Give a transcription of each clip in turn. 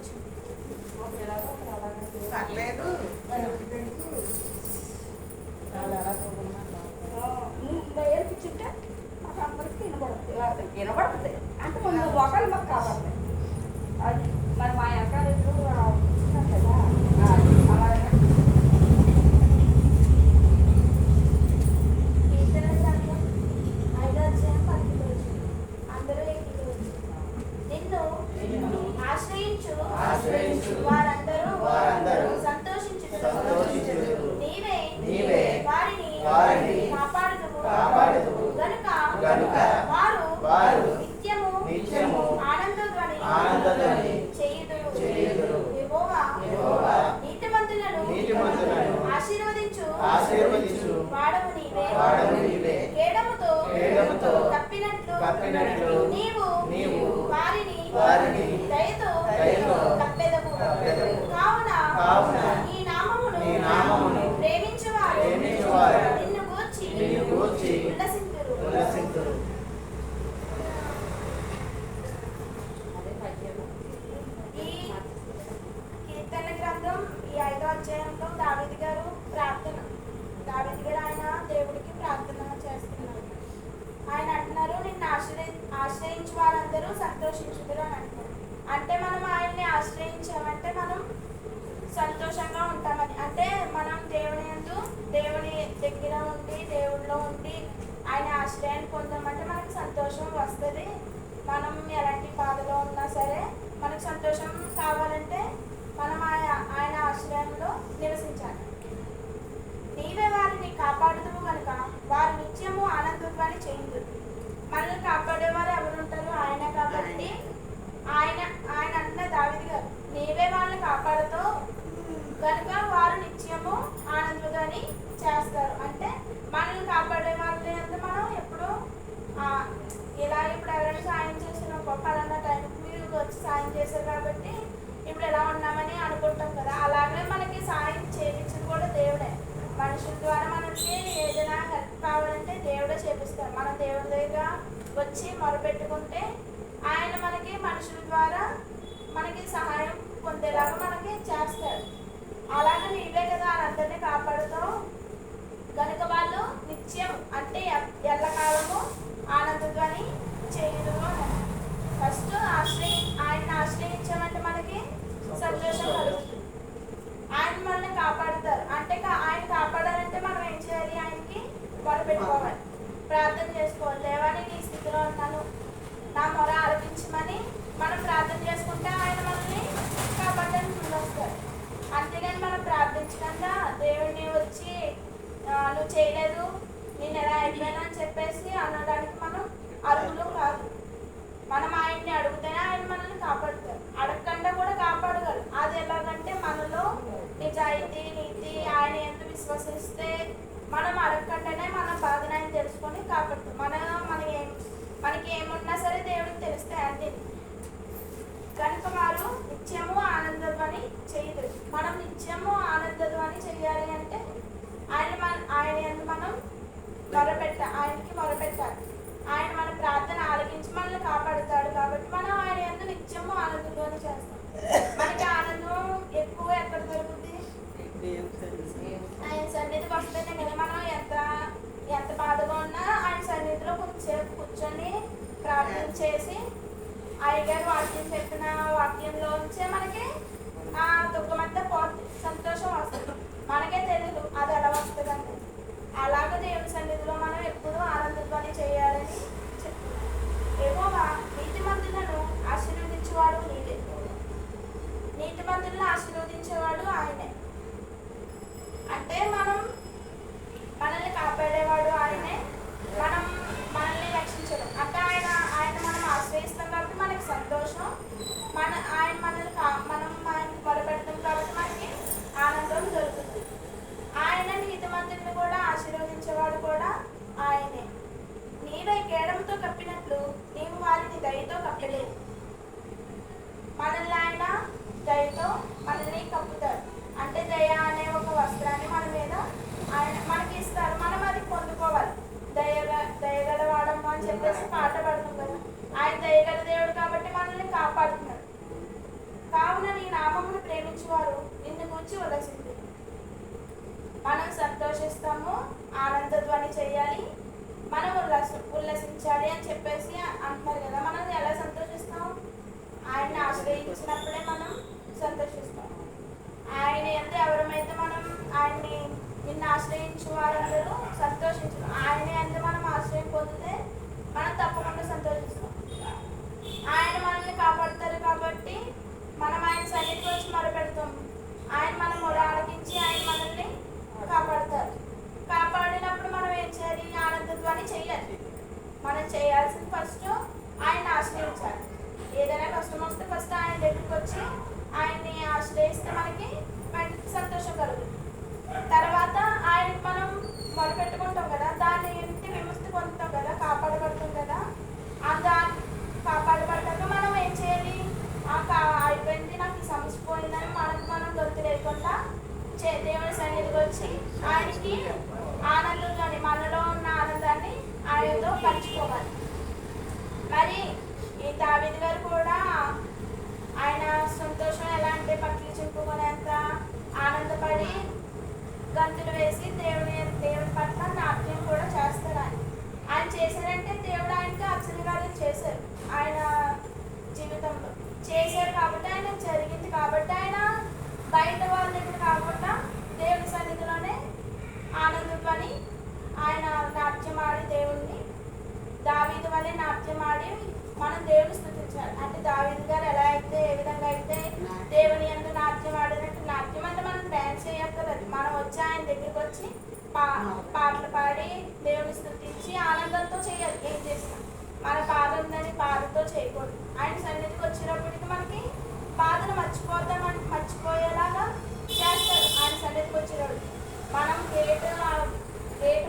కూర్చో. పర్లేదు. బయలు కూర్చుంటే మాకు అందరికి వినబడుతుంది అంటే ముందు ఒకళ్ళు మాకు కావాలి. అది మరి మా వెనకాల ఎదురు కూర్చున్నాం కదా అలాగే. వారందరూ సంతోషించుదురు. నీవే వారిని కాపాడుదువు గనుక వారు నిత్యము ఆనందధ్వని చేయుదురు. యెహోవా నీతిమంతులను ఆశీర్వదించు వాడవు నీవే. కేడముతో కప్పినట్లు నీవు వారిని దయతో కప్పెదవు. కావున ఈ నామమును ప్రేమించువారు నిన్ను గూర్చి ఉల్లసింతురు. ఈ కీర్తన గ్రంథం ఈ 5వ అధ్యాయంలో దావీదు గారు ఆయన దేవుడికి ప్రార్థన చేస్తున్నారు. ఆయన అంటున్నారు, నిన్ను ఆశ్రయించు వారందరూ సంతోషించుదురు అని అంటున్నారు. అంటే మనం ఆయన్ని ఆశ్రయించామంటే మనం సంతోషంగా ఉంటామని. అంటే మనం దేవుని దగ్గర ఉండి దేవుడిలో ఉండి ఆయన ఆశ్రయాన్ని పొందామంటే మనకు సంతోషం వస్తుంది. మనం ఎలాంటి బాధలో ఉన్నా సరే మనకు సంతోషం కావాలంటే మనం ఆయన ఆశ్రయంలో నివసించాలి. నీవే వారిని కాపాడుదువు కనుక వారు నిత్యము ఆనందధ్వని చేయుదురు. మనల్ని కాపాడేవారు ఎవరు ఉంటారు? ఆయన. కాబట్టి ఆయన అన్న దావీదు గారు నీవే వాళ్ళని కాపాడుతావు కనుక వారు నిత్యము ఆనందధ్వని చేస్తారు. అంటే మనల్ని కాపాడే వాళ్ళని అంటే మనం ఎప్పుడు ఇలా ఇప్పుడు ఎవరైనా సాయం చేసిన పలానా టైంకి మీరు వచ్చి సాయం చేశారు కాబట్టి ఇప్పుడు ఎలా ఉన్నామని అనుకుంటాం కదా. అలాగే మనకి సాయం చేయించింది కూడా దేవుడే. మనుషుల ద్వారా మనకి ఏదైనా హెల్ప్ కావాలంటే దేవుడే చేపిస్తారు. మనం దేవుడి దగ్గర వచ్చి మొరపెట్టుకుంటే ఆయన మనకి మనుషుల ద్వారా మనకి సహాయం పొందేలాగా మనకి చేస్తారు. అలాగే నీవే కదా వాళ్ళందరినీ కాపాడుతావు కనుక వాళ్ళు నిత్యం అంటే ఎల్లకాలము ఆనందధ్వని చేయుదురు అని. ఫస్ట్ ఆయన్ని ఆశ్రయించామంటే మనకి సంతోషం కలుగుతుంది. ఆయన మనల్ని కాపాడుతారు. అంటే ఆయన కాపాడాలంటే మనం ఏం చేయాలి? ఆయనకి మొరపెట్టుకోవాలి, ప్రార్థన చేసుకోవాలి. దేవా నేను ఈ స్థితిలో ఉన్నాను, నా మొర ఆలకించమని మనం ప్రార్థన చేసుకుంటే ఆయన మనల్ని కాపాడడానికి ముందొస్తారు. అంతేగాని మనం ప్రార్థించకుండా దేవుడిని వచ్చి నువ్వు చేయలేదు నేను ఎలా అయిపోయాను అని చెప్పేసి అనడానికి మనం అర్హులు కాదు. మనం ఆయన్ని అడిగితేనే ఆయన మనల్ని కాపాడుతారు. అడగకుండా కూడా కాపాడగలరు. అది ఎలాగంటే మనలో నిజాయితీ నీతి ఆయన ఎంత విశ్వసిస్తే మనం అడగకుండానే మన బాధను ఆయన తెలుసుకొని కాపాడుతాం. మనకి ఏమున్నా సరే దేవుడికి తెలిస్తే అన్ని కనుక వారు నిత్యము ఆనందధ్వని చేయదు. మనం నిత్యము ఆనందధ్వని చెయ్యాలి అంటే ఆయన ఎందుకు మనం ఆయనకి మొరపెట్టాలి. ఆయన మన ప్రార్థన ఆలకించి మనల్ని కాపాడుతాడు. కాబట్టి మనం ఆయన ఎందుకు నిత్యము ఆనందధ్వని చేస్తాం. మనకి ఆనందం ఎక్కువ ఎక్కడ దొరుకుతుంది? ఆయన సన్నిధికి వస్తేనే కదా. మనం ఎంత బాధగా ఉన్నా ఆయన సన్నిధిలో కొంచెంసేపు కూర్చొని ప్రార్థన చేసి అయ్యగారు వాక్యం చెప్పిన వాక్యంలోంచే మనకి ఆ దుఃఖమంతా పోతుంది, సంతోషం వస్తుంది. మనకే తెలియదు అది ఎలా వస్తుందంటే. అలాగే దేవుని సన్నిధిలో మనం ఎప్పుడూ ఆనందధ్వని చేయాలని చెప్తున్నాం. యెహోవా నీతిమంతులను ఆశీర్వదించేవాడు నీవే. నీతిమంతులను ఆశీర్వదించేవాడు ఆయనే. అంటే మనల్ని కాపాడేవాడు ఆయనే. మనల్ని రక్షించడం అంటే ఆయన మనం ఆశ్రయిస్తాం కాబట్టి మనకి సంతోషం. మనం ఆయనకి మొరపెడతాం కాబట్టి మనకి ఆనందం దొరుకుతుంది. ఆయన నీతిమంతుడిని కూడా ఆశీర్వదించేవాడు కూడా ఆయనే. నీవే కేడంతో కప్పినట్లు నీవు వారిని దయతో కప్పలేదు. మనల్ని ఆయన దయతో మనల్ని కప్పుతాడు. ప్రేమించేవారు నిన్ను గురించి ఉల్లసింది. మనం సంతోషిస్తాము, ఆనంద ధ్వని చేయాలి, మనం ఉల్లసించాలి అని చెప్పేసి అంటున్నారు కదా. మనం ఎలా సంతోషిస్తాం? ఆయన్ని ఆశ్రయించినప్పుడే మనం సంతోషిస్తాం. ఆయన ఎంత ఎవరమైతే మనం ఆయన్ని నిన్ను ఆశ్రయించు వారందరూ సంతోషించు, ఆయన ఎంత మనం ఆశ్రయం పొందితే మనం తప్పకుండా సంతోషిస్తాం. ఆయన మనల్ని కాపాడుతారు కాబట్టి మనం ఆయన సన్నిధికి వచ్చి మొరపెడతాం. ఆయన మన మొర ఆలకించి ఆయన మనల్ని కాపాడుతారు. కాపాడినప్పుడు మనం ఏం చేయాలి? ఆనందధ్వని చేయాలి. మనం చేయాల్సింది ఫస్ట్ ఆయన్ని ఆశ్రయించాలి. ఏదైనా కష్టం వస్తే ఫస్ట్ ఆయన దగ్గరికి వచ్చి ఆయన్ని ఆశ్రయిస్తే మనకి వెంటనే సంతోషం కలుగుతుంది. తర్వాత ఆయనకి మనం మొరపెట్టుకుంటాం కదా, దాన్ని ఇంటి విముక్తి పొందుతాం కదా, కాపాడబడతాం కదా. కాపాడబడ్డాక మనం ఏం చేయాలి? అయిపోయింది, నాకు ఈ సమస్య పోయిందని మనకు మనం గొంతు లేకుండా దేవుని సన్నిధికి వచ్చి ఆయనకి ఆనందంలోని మనలో ఉన్న ఆనందాన్ని ఆయనతో పంచుకోవాలి. మరి ఈ దావీదు గారు కూడా ఆయన సంతోషం ఎలా అంటే పట్లు చింపుకునేంత ఆనందపడి గంతులు వేసి దేవుని పట్ల నాట్యం కూడా చేస్తారు. ఆయన చేశారంటే దేవుడు ఆయనకి ఆశ్చర్యకార్యం చేశారు. ఆయన జీవితంలో చేశారు కాబట్టి ఆయన జరిగింది కాబట్టి ఆయన బయట వాళ్ళ దగ్గర కాకుండా దేవుని సన్నిధిలోనే ఆనందపని ఆయన నాట్యం ఆడి దేవుణ్ణి దావీదు వల్లే నాట్యం ఆడి మనం దేవుని స్తుతించాలి. అంటే దావీదు గారు ఎలా అయితే ఏ విధంగా అయితే దేవుని యందు నాట్యం ఆడినట్టు, నాట్యం అంటే మనం డ్యాన్స్ చేయక్కర్లేదు, మనం వచ్చి ఆయన దగ్గరికి వచ్చి పాటలు పాడి దేవుని స్తుతించి ఆనందంతో చేయాలి. ఏం చేస్తాం? మన బాధ ఉందని బాధతో చేయకూడదు. ఆయన సన్నిధికి వచ్చినప్పటికీ మనకి బాధను మర్చిపోయేలాగా చేస్తారు. ఆయన సన్నిధికి వచ్చినప్పుడు మనం గేటు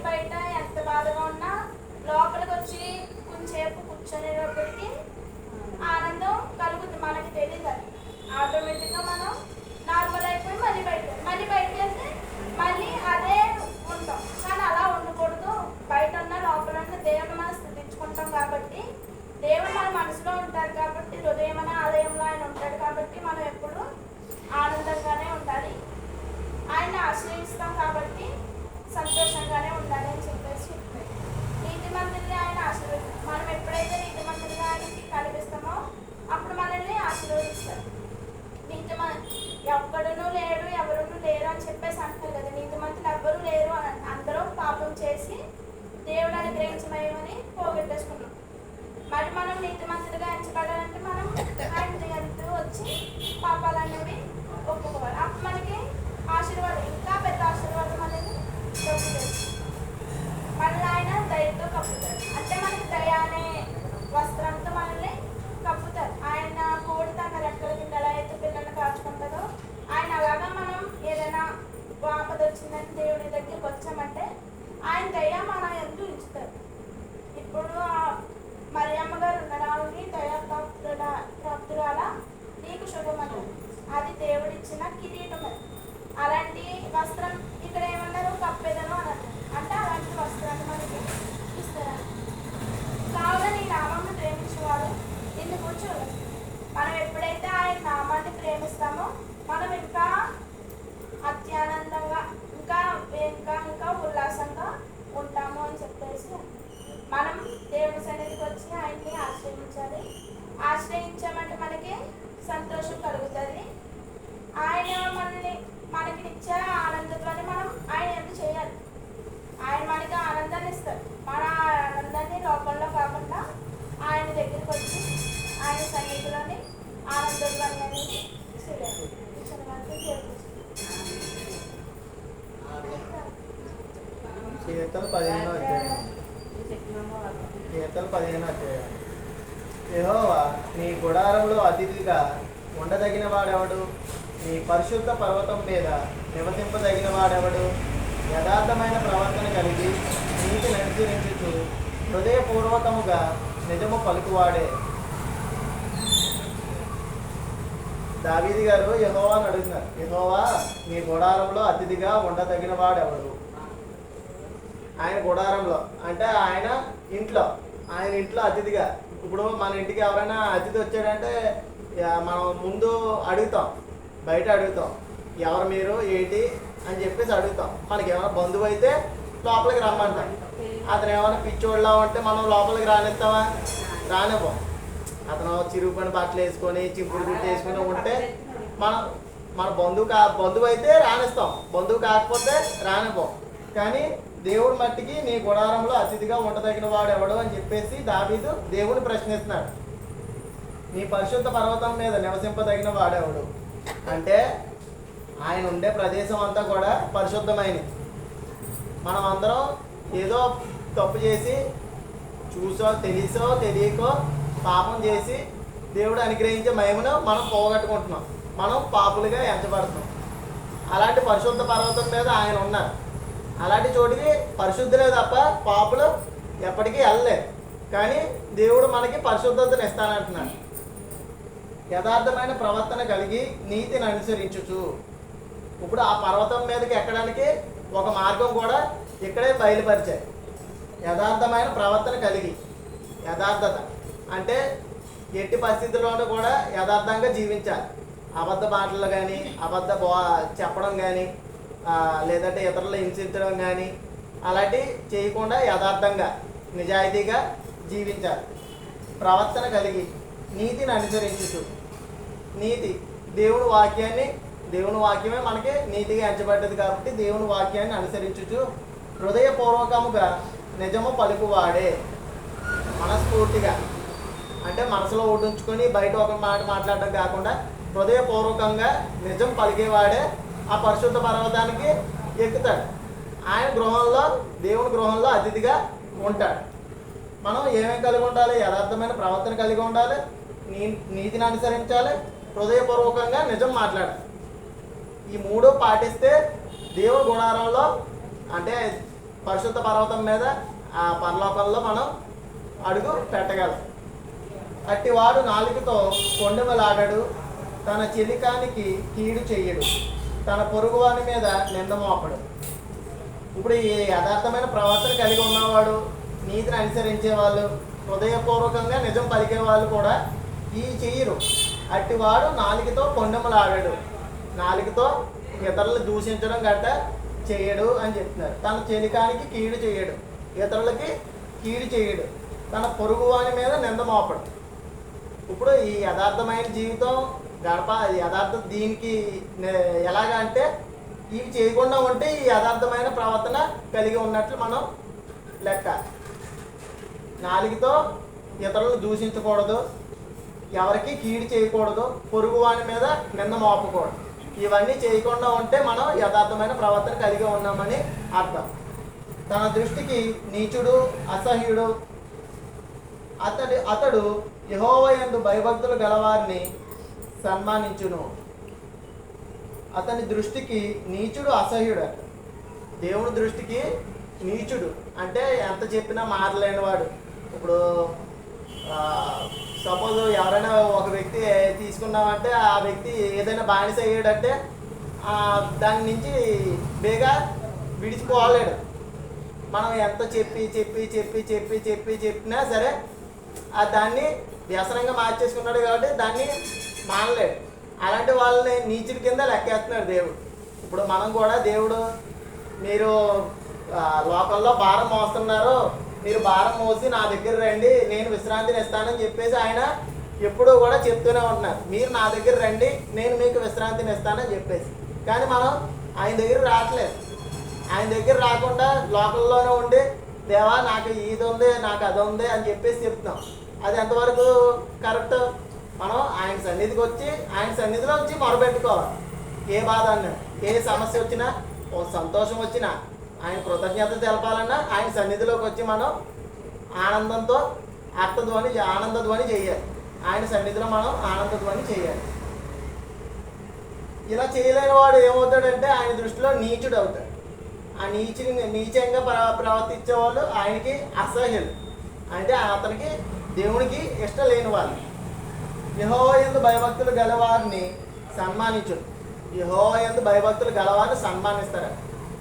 బయట ఎంత బాధగా ఉన్నా లోపలికి వచ్చి కొంచెంసేపు కూర్చొనేటప్పటికి ఆనందం కలుగుతుంది. మనకి తెలియదు, అది ఆటోమేటిక్గా మనం నార్మల్ అయిపోయి మళ్ళీ బయటకు వెళ్తే మళ్ళీ అదే ఉంటాం. కానీ అలా ఉండకూడదు. బయట ఉన్న లోపల ఉన్న దేవుని మనం స్థుతించుకుంటాం కాబట్టి, దేవుడు మన మనసులో ఉంటాడు కాబట్టి, హృదయం అనే ఆలయంలో ఆయన ఉంటాడు కాబట్టి మనం ఎప్పుడు ఆనందంగానే ఉండాలి. ఆయన్ని ఆశ్రయిస్తాం కాబట్టి సంతోషంగానే ఉండాలి అని చెప్పేసి నీతిమంతుల్ని ఆయన ఆశీర్వదిస్తాం. మనం ఎప్పుడైతే నీతిమంతులుగా ఆయనకి కనిపిస్తామో అప్పుడు మనల్ని ఆశీర్వదిస్తారు. ఎక్కడునూ లేడు, ఎవరునూ లేరు అని చెప్పేసి అంటారు కదా. నీతిమంతులు ఎవ్వరూ లేరు అని అందరూ పాపం చేసి దేవుడు అనుగ్రహించమని పోగొట్టేసుకున్నాం. మరి మనం నీతిమంతులుగా ఎంచబడాలంటే మనం ఆయన దగ్గరికి వచ్చి పాపాలనేవి ఒప్పుకోవాలి. అప్పుడు మనకి ఆశీర్వాదం, ఇంకా పెద్ద ఆశీర్వాదం అనేది దొరుకుతుంది. మనల్ని ఆయన దయతో కప్పుతారు. అంటే మనకి దయ అనే వస్త్రంతో మనల్ని కప్పుతారు. ఆయన కోడి తన రెక్కల కింద ఎలా అయితే పిల్లల్ని కాచుకుంటుందో ఆయన అలాగా మనం ఏదైనా ఆపద వచ్చిందని దేవుడి దగ్గరికి వచ్చామంటే ఆయన దయ మన ఎందు ఉంచుతారు. ఇప్పుడు మరియమ్మ గారు ఉండడానికి దయా ప్రాప్తురాల నీకు శుభమని, అది దేవుడిచ్చిన కిరీటం. అలాంటి వస్త్రం ఇక్కడ ఏమన్నారు? కప్పేదను అని అంటే అలాంటి వస్త్రాన్ని మనకి ఇస్తారు. కావున నీ నామాన్ని ప్రేమించేవాడు నిన్ను కూర్చోవాలి. మనం ఎప్పుడైతే ఆయన నామాన్ని ప్రేమిస్తామో మనం ఇంకా అత్యానందంగా ఇంకా ఇంకా ఇంకా ఉల్లాసంగా ఉంటాము అని చెప్పేసి మనం దేవుని సన్నిధికి వచ్చి ఆయన్ని ఆశ్రయించాలి. ఆశ్రయించామంటే మనకి సంతోషం కలుగుతుంది. ఆయన మనకి ఇచ్చే ఆనందంలోనే మనం ఆయన ఎందుకు చేయాలి. ఆయన మనకి ఆనందాన్ని ఇస్తారు. మన ఆనందాన్ని లోపల్లో కాకుండా ఆయన దగ్గరికి వచ్చి ఆయన సన్నిధిలోని ఆనందంగా అనేది చేయాలి. కీర్తన 15 అధ్యాయం. యెహోవా నీ గుడారంలో అతిథిగా ఉండదగిన వాడెవడు? నీ పరిశుద్ధ పర్వతం మీద నివసింపదగిన వాడెవడు? యథార్థమైన ప్రవర్తన కలిగి నీతిని అనుసరించుచు హృదయపూర్వకముగా నిజము పలుకువాడే. దావీదు గారు యెహోవాను అడుగుతున్నారు, యెహోవా నీ గుడారంలో అతిథిగా ఉండదగిన వాడెవడు? ఆయన గుడారంలో అంటే ఆయన ఇంట్లో అతిథిగా. ఇప్పుడు మన ఇంటికి ఎవరైనా అతిథి వచ్చాడంటే మనం ముందు అడుగుతాం, బయట అడుగుతాం, ఎవరు మీరు ఏంటి అని చెప్పేసి అడుగుతాం. మనకి ఏమైనా బంధువు అయితే లోపలికి రమ్మంటాం. అతను ఏమైనా పిచ్చోళ్ళ ఉంటే మనం లోపలికి రానిస్తామా? రానివ్వం. అతను చిరుగుపని బట్టలు వేసుకొని చింపుడు గుట్టు వేసుకొని ఉంటే మనం మన బంధువు అయితే రానిస్తాం, బంధువు కాకపోతే రానివ్వం. కానీ దేవుడు మట్టికి నీ గుడారంలో అతిథిగా ఉండదగిన వాడు ఎవడు అని చెప్పేసి దావీదు దేవుని ప్రశ్నిస్తున్నాడు. నీ పరిశుద్ధ పర్వతం మీద నివసింపదగిన వాడెవడు అంటే ఆయన ఉండే ప్రదేశం అంతా కూడా పరిశుద్ధమైనది. మనం అందరం ఏదో తప్పు చేసి చూసో తెలిసో తెలియకో పాపం చేసి దేవుడు అనుగ్రహించే మహిమను మనం పోగొట్టుకుంటున్నాం, మనం పాపులుగా ఎంచబడుతున్నాం. అలాంటి పరిశుద్ధ పర్వతం మీద ఆయన ఉన్నారు. అలాంటి చోటికి పరిశుద్ధులే తప్ప పాపులు ఎప్పటికీ వెళ్ళలేరు. కానీ దేవుడు మనకి పరిశుద్ధతను ఇస్తానంటున్నాడు. యథార్థమైన ప్రవర్తన కలిగి నీతిని అనుసరించుచు. ఇప్పుడు ఆ పర్వతం మీదకి ఎక్కడానికి ఒక మార్గం కూడా ఇక్కడే బయలుపరిచారు. యథార్థమైన ప్రవర్తన కలిగి, యథార్థత అంటే ఎట్టి పరిస్థితుల్లోనూ కూడా యథార్థంగా జీవించాలి. అబద్ధ మాటలు కానీ చెప్పడం కానీ లేదంటే ఇతరులు హింసించడం కానీ అలాంటివి చేయకుండా యథార్థంగా నిజాయితీగా జీవించాలి. ప్రవర్తన కలిగి నీతిని అనుసరించుచు. నీతి దేవుని వాక్యమే మనకి నీతిగా ఎంచబడ్డది కాబట్టి దేవుని వాక్యాన్ని అనుసరించుచు హృదయపూర్వకముగా నిజము పలుకువాడే. మనస్ఫూర్తిగా అంటే మనసులో ఉంచుకొని బయట ఒక మాట మాట్లాడడం కాకుండా హృదయపూర్వకంగా నిజం పలికేవాడే ఆ పరిశుద్ధ పర్వతానికి ఎక్కుతాడు. ఆయన గృహంలో దేవుని గృహంలో అతిథిగా ఉంటాడు. మనం ఏమేమి కలిగి ఉండాలి? యథార్థమైన ప్రవర్తన కలిగి ఉండాలి, నీతిని అనుసరించాలి, హృదయపూర్వకంగా నిజం మాట్లాడాలి. ఈ మూడు పాటిస్తే దేవుని గుడారంలో అంటే పరిశుద్ధ పర్వతం మీద ఆ పరలోకంలో మనం అడుగు పెట్టగలం. అట్టివాడు నాలుకతో కొండెమలాడడు, తన చెలికానికి కీడు చెయ్యడు, తన పొరుగువాని మీద నింద మోపడు. ఇప్పుడు ఈ యథార్థమైన ప్రవర్తన కలిగి ఉన్నవాడు, నీతిని అనుసరించే వాళ్ళు, హృదయపూర్వకంగా నిజం పలికే వాళ్ళు కూడా ఈ చెయ్యరు. అట్టివాడు నాలుకతో కొండెమలాడాడు, నాలుకతో ఇతరులు దూషించడం గట్ట చేయడు అని చెప్తున్నారు. తన చెలికానికి కీడు చేయడు, ఇతరులకి కీడు చేయడు, తన పొరుగువాని మీద నింద మోపడు. ఇప్పుడు ఈ యథార్థమైన జీవితం యథార్థ దీనికి ఎలాగా అంటే ఇవి చేయకుండా ఉంటే ఈ యథార్థమైన ప్రవర్తన కలిగి ఉన్నట్లు మనం లెక్క. నాలుగుతో ఇతరులు దూషించకూడదు, ఎవరికి కీడు చేయకూడదు, పొరుగువాని మీద నింద మోపకూడదు. ఇవన్నీ చేయకుండా ఉంటే మనం యథార్థమైన ప్రవర్తన కలిగి ఉన్నామని అర్థం. తన దృష్టికి నీచుడు అసహ్యుడు అతడు యెహోవా యందు భయభక్తులు గలవారిని సన్మానించును. అతని దృష్టికి నీచుడు అసహ్యుడు. దేవుని దృష్టికి నీచుడు అంటే ఎంత చెప్పినా మారలేనివాడు. ఇప్పుడు సపోజ్ ఎవరైనా ఒక వ్యక్తి తీసుకున్నామంటే ఆ వ్యక్తి ఏదైనా బానిస అయ్యాడంటే దాని నుంచి బేగా విడిచిపోలేడు. మనం ఎంత చెప్పినా సరే దాన్ని వ్యసనంగా మార్చేసుకున్నాడు కాబట్టి దాన్ని మానలేడు. అలాంటి వాళ్ళని నీచుడి కింద లెక్కేస్తున్నాడు దేవుడు. ఇప్పుడు మనం కూడా దేవుడు మీరు లోకల్లో భారం మోస్తున్నారు, మీరు భారం మోసి నా దగ్గర రండి నేను విశ్రాంతిని ఇస్తానని చెప్పేసి ఆయన ఎప్పుడూ కూడా చెప్తూనే ఉంటున్నారు. మీరు నా దగ్గర రండి నేను మీకు విశ్రాంతిని ఇస్తానని చెప్పేసి. కానీ మనం ఆయన దగ్గర రావట్లేదు. ఆయన దగ్గర రాకుండా లోకల్లోనే ఉండి దేవా నాకు ఇది ఉంది నాకు అది ఉంది అని చెప్పేసి చెప్తున్నాం. అది ఎంతవరకు కరెక్ట్? మనం ఆయన సన్నిధికి వచ్చి ఆయన సన్నిధిలో వచ్చి మొరపెట్టుకోవాలి. ఏ బాధ అన్నా, ఏ సమస్య వచ్చినా, ఓ సంతోషం వచ్చినా, ఆయన కృతజ్ఞత తెలపాలన్నా ఆయన సన్నిధిలోకి వచ్చి మనం ఆనందంతో ఆనందధ్వని చేయాలి. ఆయన సన్నిధిలో మనం ఆనందధ్వని చేయాలి. ఇలా చేయలేని వాడు ఏమవుతాడంటే ఆయన దృష్టిలో నీచుడు అవుతాడు. ఆ నీచంగా ప్రవర్తించే వాళ్ళు ఆయనకి అసహ్యులు, అంటే అతనికి దేవునికి ఇష్టం లేని వాళ్ళు. యెహోవా యందు భయభక్తులు గలవారిని సన్మానించుడు. యెహోవా యందు భయభక్తులు గలవారిని సన్మానిస్తారు.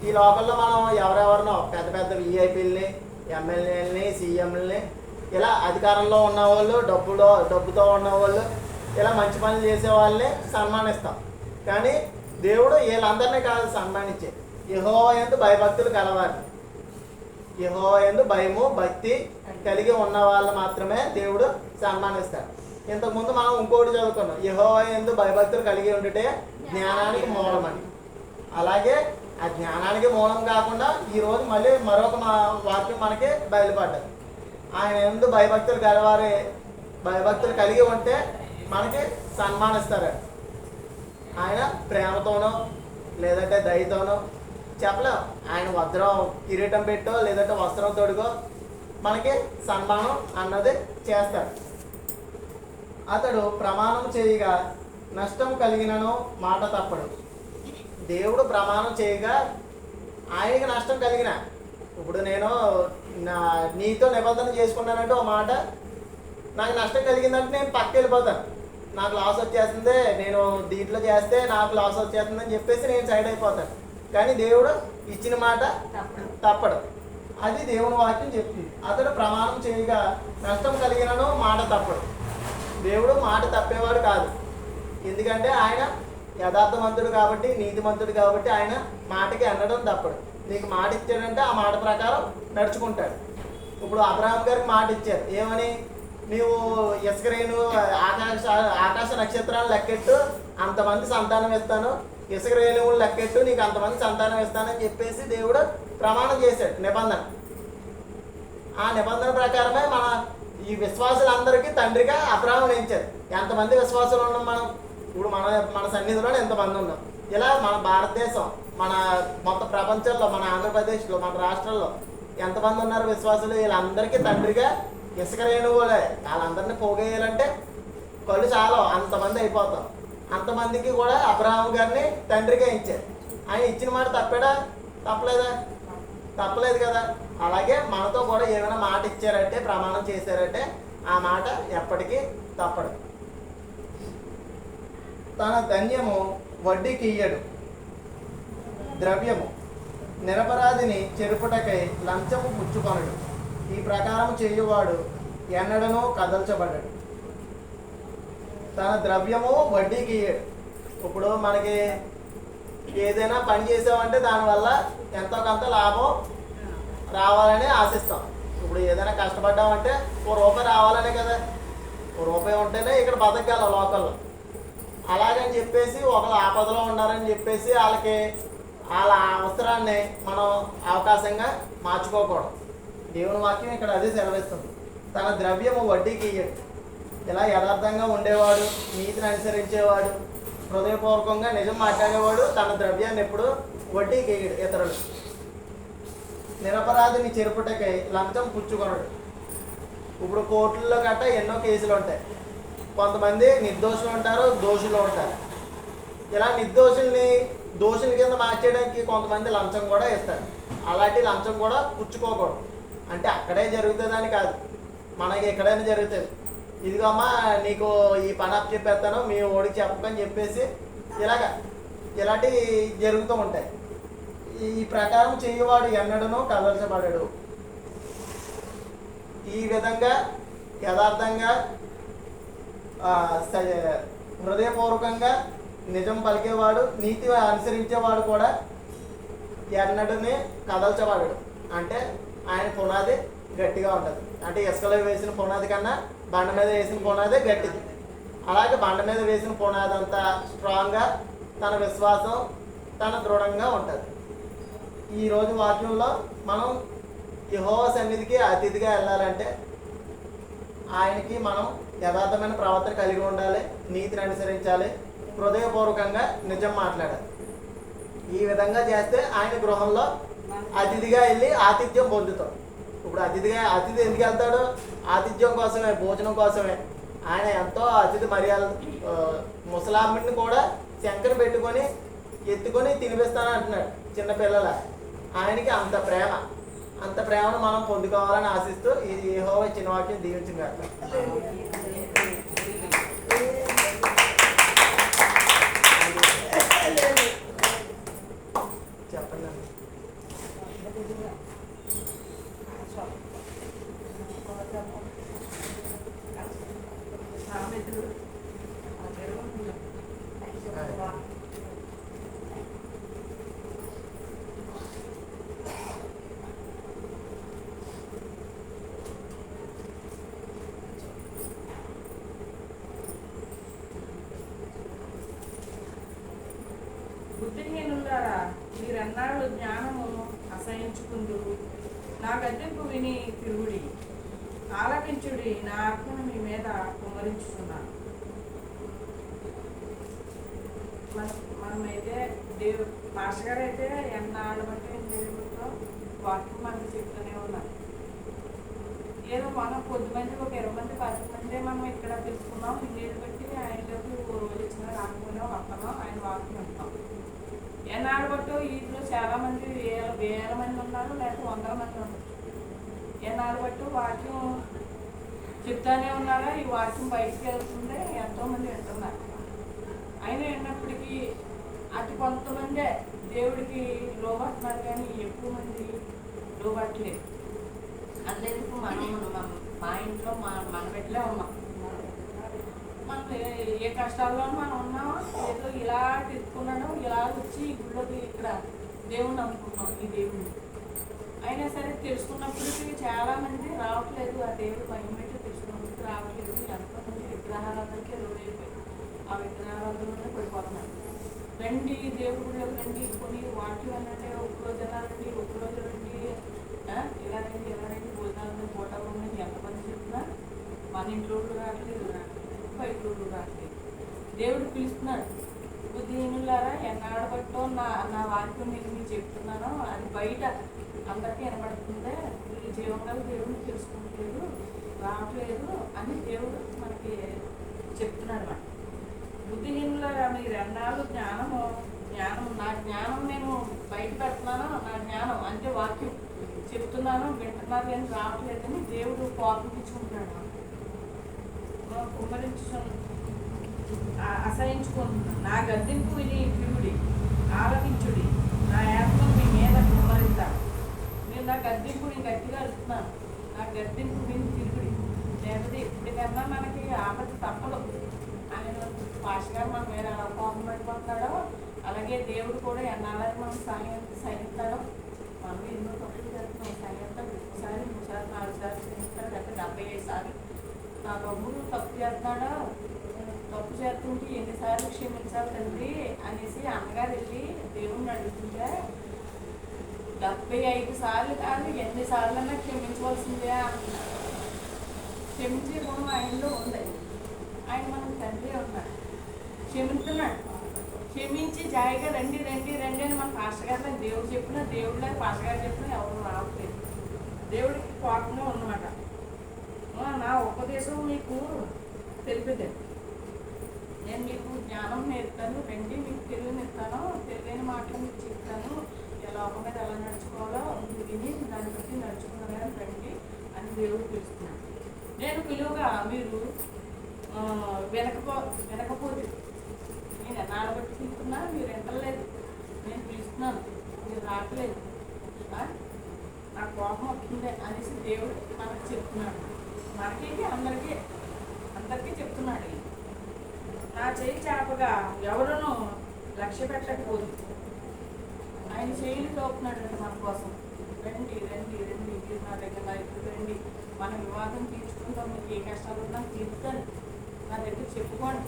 ఈ లోకల్లో మనం ఎవరెవరినో పెద్ద పెద్ద విఐపీలని, ఎమ్మెల్యేలని, సీఎంలని, ఇలా అధికారంలో ఉన్నవాళ్ళు, డబ్బుతో ఉన్నవాళ్ళు, ఇలా మంచి పనులు చేసే వాళ్ళని సన్మానిస్తాం. కానీ దేవుడు వీళ్ళందరినీ కాదు సన్మానించేది. యెహోవా యందు భయభక్తులు కలవాలి. యెహోవా యందు భయము భక్తి కలిగి ఉన్న వాళ్ళు మాత్రమే దేవుడు సన్మానిస్తాడు. ఇంతకుముందు మనం ఇంకోటి చదువుకున్నాం, యెహోవా యందు భయభక్తులు కలిగి ఉంటే జ్ఞానానికి మూలమని. అలాగే ఆ జ్ఞానానికి మూలం కాకుండా ఈరోజు మళ్ళీ మరొక వాక్యం మనకి బయలుపడ్డది. ఆయన యందు భయభక్తులు కలిగి ఉంటే మనకి సన్మానిస్తారు. ఆయన ప్రేమతోనో లేదంటే దయతోనో చెప్పలేం. ఆయన వస్త్రం కిరీటం పెట్టో లేదంటే వస్త్రం తొడుగో మనకి సన్మానం అన్నది చేస్తాడు. అతడు ప్రమాణం చేయగా నష్టం కలిగినను మాట తప్పడు. దేవుడు ప్రమాణం చేయగా ఆయనకి నష్టం కలిగిన, ఇప్పుడు నేను నీతో నిబంధన చేసుకున్నానంటే ఒక మాట నాకు నష్టం కలిగిందంటే నేను పక్కకి వెళ్ళిపోతాను. నాకు లాస్ వచ్చేస్తుంది, నేను దీంట్లో చేస్తే నాకు లాస్ వచ్చేస్తుంది అని చెప్పేసి నేను సైడ్ అయిపోతాను. కానీ దేవుడు ఇచ్చిన మాట తప్పడు. అది దేవుని వాక్యం చెప్తుంది. అతడు ప్రమాణం చేయగా నష్టం కలిగినను మాట తప్పడు. దేవుడు మాట తప్పేవాడు కాదు. ఎందుకంటే ఆయన యథార్థవంతుడు కాబట్టి, నీతిమంతుడు కాబట్టి ఆయన మాటకి అనడం తప్పడు. నీకు మాట ఇచ్చాడంటే ఆ మాట ప్రకారం నడుచుకుంటాడు. ఇప్పుడు అబ్రహాం గారికి మాట ఇచ్చారు, ఏమని? నీవు ఇసుకరేణు ఆకాశ నక్షత్రాలు లెక్కెట్టు అంతమంది సంతానం ఇస్తాను, ఇసుక రేణువులు లెక్కెట్టు నీకు అంతమంది సంతానం ఇస్తానని చెప్పేసి దేవుడు ప్రమాణం చేశాడు, నిబంధన. ఆ నిబంధన ప్రకారమే మన ఈ విశ్వాసులందరికీ తండ్రిగా అబ్రహాం నియమించారు. ఎంతమంది విశ్వాసులు ఉన్నాం మనం? ఇప్పుడు మన సన్నిధిలో ఎంతమంది ఉన్నాం? ఇలా మన భారతదేశం, మన మొత్తం ప్రపంచంలో, మన ఆంధ్రప్రదేశ్లో, మన రాష్ట్రంలో ఎంతమంది ఉన్నారు విశ్వాసులు? వీళ్ళందరికీ తండ్రిగా ఇసుక రేణువులే. వాళ్ళందరినీ పోగేయాలంటే కళ్ళు చాలా, అంతమంది అయిపోతాం. అంతమందికి కూడా అబ్రహాం గారిని తండ్రిగా ఇచ్చారు. ఆయన ఇచ్చిన మాట తప్పాడా? తప్పలేదా? తప్పలేదు కదా. అలాగే మనతో కూడా ఏమైనా మాట ఇచ్చారంటే, ప్రమాణం చేశారంటే ఆ మాట ఎప్పటికీ తప్పడు. తన ధన్యము వడ్డీకి ఇయ్యడు, ద్రవ్యము నిరపరాధిని చెరుపుటకై లంచము పుచ్చుకొనడు. ఈ ప్రకారం చేయువాడు ఎన్నడనూ కదల్చబడ్డాడు. తన ద్రవ్యము వడ్డీకి ఇయ్యడు. ఇప్పుడు మనకి ఏదైనా పని చేసామంటే దానివల్ల ఎంతో కొంత లాభం రావాలని ఆశిస్తాం. ఇప్పుడు ఏదైనా కష్టపడ్డామంటే ₹1 రావాలనే కదా, ₹1 ఉంటేనే ఇక్కడ బతకగలం లోకల్లో. అలాగని చెప్పేసి ఒకళ్ళు ఆపదలో ఉన్నారని చెప్పేసి వాళ్ళ అవసరాన్ని మనం అవకాశంగా మార్చుకోకూడదు. దేవుని వాక్యం ఇక్కడ అదే సెలవిస్తుంది. తన ద్రవ్యము వడ్డీకి ఇయ్యడు. ఇలా యథార్థంగా ఉండేవాడు, నీతిని అనుసరించేవాడు, హృదయపూర్వకంగా నిజం మాట్లాడేవాడు తన ద్రవ్యాన్ని ఎప్పుడు వడ్డీకి ఇయ్యడు. ఇతరులు నిరపరాధిని చెరుపుటకై లంచం పుచ్చుకొనడు. ఇప్పుడు కోర్టుల్లో గట్ట ఎన్నో కేసులు ఉంటాయి. కొంతమంది నిర్దోషులు ఉంటారు, దోషులు ఉంటారు. ఇలా నిర్దోషుల్ని దోషుల కింద మార్చేయడానికి కొంతమంది లంచం కూడా ఇస్తారు. అలాంటి లంచం కూడా పుచ్చుకోకూడదు. అంటే అక్కడే జరుగుతుందని కాదు, మనకి ఎక్కడైనా జరుగుతుంది. ఇదిగమ్మా నీకు ఈ పని అప్ చెప్పేస్తాను, మీ ఓడికి చెప్పకని చెప్పేసి ఇలాంటివి జరుగుతూ ఉంటాయి. ఈ ప్రకారం చేయవాడు ఎన్నడనూ కదల్చబడడు. ఈ విధంగా యథార్థంగా హృదయపూర్వకంగా నిజం పలికేవాడు, నీతి అనుసరించేవాడు కూడా ఎన్నడనే కదల్చబడడు. అంటే ఆయన పునాది గట్టిగా ఉంటుంది. అంటే ఇసుకలో వేసిన పునాది కన్నా బండ మీద వేసిన పునాదే గట్టిది. అలాగే బండ మీద వేసిన పునాది అంతా స్ట్రాంగ్గా తన విశ్వాసం తన దృఢంగా ఉంటుంది. ఈరోజు వాక్యంలో మనం యెహోవా సన్నిధికి అతిథిగా వెళ్ళాలంటే ఆయనకి మనం యథార్థమైన ప్రవర్తన కలిగి ఉండాలి, నీతిని అనుసరించాలి, హృదయపూర్వకంగా నిజం మాట్లాడాలి. ఈ విధంగా చేస్తే ఆయన గృహంలో అతిథిగా వెళ్ళి ఆతిథ్యం పొందుతాం. ఇప్పుడు అతిథి ఎందుకు వెళ్తాడు? ఆతిథ్యం కోసమే, భోజనం కోసమే. ఆయన ఎంతో అతిథి మర్యాద, ముసలామిని కూడా శంకని పెట్టుకొని ఎత్తుకొని తినిపిస్తాను అంటున్నాడు చిన్నపిల్లల. ఆయనకి అంత ప్రేమను మనం పొందుకోవాలని ఆశిస్తూ ఈ యెహోవా ఇచ్చిన వాక్యం దీవించింది. చెప్పండి. బుద్ధిహీనులారా మీరెన్నాళ్ళు జ్ఞానము అసహించుకుందురు. నా గద్దెంపు విని తిరుగుడి, ఆలకించుడి, నా ఆత్మను మీ మీద కుమ్మరించుతున్నాను. మనమైతే దేవుడు మాస్టర్ గారు అయితే ఎన్నాళ్ళు బట్టి దేవుడితో వాక్యం మనకి చెప్తూనే ఉన్నారు. ఏదో మనం కొద్దిమంది ఒక 20 మంది 10 మంది మనం ఇక్కడ తెలుసుకున్నాం. ఇల్లు బట్టి ఆయనలోకి ఓ రోజు ఇచ్చిన రాకపోయినా వస్తున్నాం, ఆయన వాక్యం ఉంటాం. ఎన్నాళ్ళు బట్టో వీటిలో చాలా మంది వేల మంది ఉన్నారు, లేకపోతే 100 మంది ఉన్నారు. ఎన్నాళ్ళు బట్టి వాక్యం చెప్తానే ఉన్నారా, ఈ వాక్యం బయటికి వెళ్తుంటే ఎంతోమంది వింటున్నారు. అయినా విన్నప్పటికీ అతి కొంతమందే దేవుడికి లోబడుతున్నారు, కానీ ఎక్కువ మంది లోబట్టలేదు. అందుకు మా ఇంట్లో మన బిడ్డలే ఉన్నాం. మనం ఏ కష్టాల్లో మనం ఉన్నామో ఏదో ఇలా తిప్పుకున్నాను, ఇలా వచ్చి ఈ గుళ్ళోకి ఇక్కడ దేవుణ్ణి అనుకుంటున్నాం. ఈ దేవుడిని అయినా సరే తెలుసుకున్నప్పటికీ చాలామంది రావట్లేదు. ఆ దేవుడు భయం పెట్టి తెలుసుకున్నప్పటికీ రావట్లేదు. ఎంతోమంది విగ్రహారాధనకే లోడైపోయి ఆ విగ్రహారాధనలోనే పడిపోతున్నారు. రండి దేవుడిలోకి రండి, కొన్ని వాక్యం అంటే ఒక్కరోజు రండి, ఒక్కరోజు రండి, ఇలా రండి ఇలా రండి, భోజనాలు ఫోటోలు ఉన్నాయి, ఎంతమంది చెప్పినా మన ఇంట్లో రావట్లేదు, బయట రావట్లేదు. దేవుడు పిలుస్తున్నాడు, బుద్ధిహీనులారా ఎన్నాడు బట్టో నా వాక్యం మీకు చెప్తున్నానో అది బయట అందరికీ వినపడుతుందే, ఈ జీవంగా దేవుడిని తెలుసుకుంటలేదు, రావట్లేదు అని దేవుడు మనకి చెప్తున్నాడు. అన్నమాట బుద్ధిహీనులారా మీరు ఎన్నాళ్ళు జ్ఞానం నా జ్ఞానం నేను బయట పెడుతున్నాను, నా జ్ఞానం అంటే వాక్యం చెప్తున్నాను, వింటున్నారు కానీ రావట్లేదని దేవుడు కోపం తెచ్చుకుంటున్నాడు. కుమ్మరించు అసహించుకుంటున్నాను. నా గద్దెంపు విని తిరుగుడి, ఆలకించుడి, నా ఆత్మ మీ మీద కుమ్మరిస్తాను. నేను నా గద్దెంపు నేను గట్టిగా అడుగుతున్నాను, నా గద్దెంపు విని తిరుగుడి. లేకపోతే ఎప్పటికన్నా మనకి ఆపద తప్పదు. ఆయన పాస్టర్ గారు మన మీద ఎలా కోపం పడిపోతున్నాడో అలాగే దేవుడు కూడా ఎన్నాళ్ళని మనం సహిస్తాడో. మనం ఎన్నో తప్పులు చేస్తున్నాం, సహిస్తాడు. ఒకసారి 3 సార్లు 4 సార్లు సహిస్తాడు, లేకపోతే 75 సార్లు. నా తమ్ముడు తప్పు చేస్తున్నాడో, తప్పు చేస్తుంటే ఎన్నిసార్లు క్షమించాలి తండ్రి అనేసి అన్నగారు వెళ్ళి దేవుడిని అడుగుతుంటే 75 సార్లు కాదు ఎన్నిసార్లన్నా క్షమించవలసిందే అంటున్నాడు. క్షమించే గుణం ఆయనలో ఉంది. ఆయన మనకు తండ్రి ఉన్నాడు, క్షమిస్తున్నాడు. క్షమించి జాయిగా రండి రండి రండి అని మన పాస్టర్ గారు దేవుడు చెప్పినా, దేవుడిలో పాస్టర్ గారు చెప్పినా ఎవరు రావట్లేదు. దేవుడికి కోపంగా ఉన్నమాట. నా ఉపదేశం మీకు తెలిపితే నేను మీకు జ్ఞానం నేర్పుతాను, రండి మీకు తెలివినిస్తాను, తెలివైన మాటలు మీకు చెప్తాను, లోకం మీద ఎలా నడుచుకోవాలో విని దాన్ని బట్టి నడుచుకున్నాను కానీ రండి అని దేవుడు పిలుస్తున్నాను. నేను పిలువగా మీరు వెనకపోతే నేను ఎన్నాళ్ళు బట్టి పిలుస్తున్నా, మీరు ఎంతలేదు. నేను పిలుస్తున్నాను, మీరు రావట్లేదు, నాకు కోపం వస్తుంది అనేసి దేవుడు మనకు చెప్తున్నాడు. మనకేంటి అందరికీ చెప్తున్నాడు. నా చేయి చేపగా ఎవరునూ లక్ష్య పెట్టకపోదు. ఆయన చేయిని తోపుతున్నాడంటే మన కోసం. రండి రండి రండి, మీరు నా దగ్గర ఇప్పుడు రండి, మన వివాదం తీర్చుకుంటాం. మీకు ఏ కష్టాలు ఉన్నా తీర్చుతాను, నా దగ్గర చెప్పుకోండి,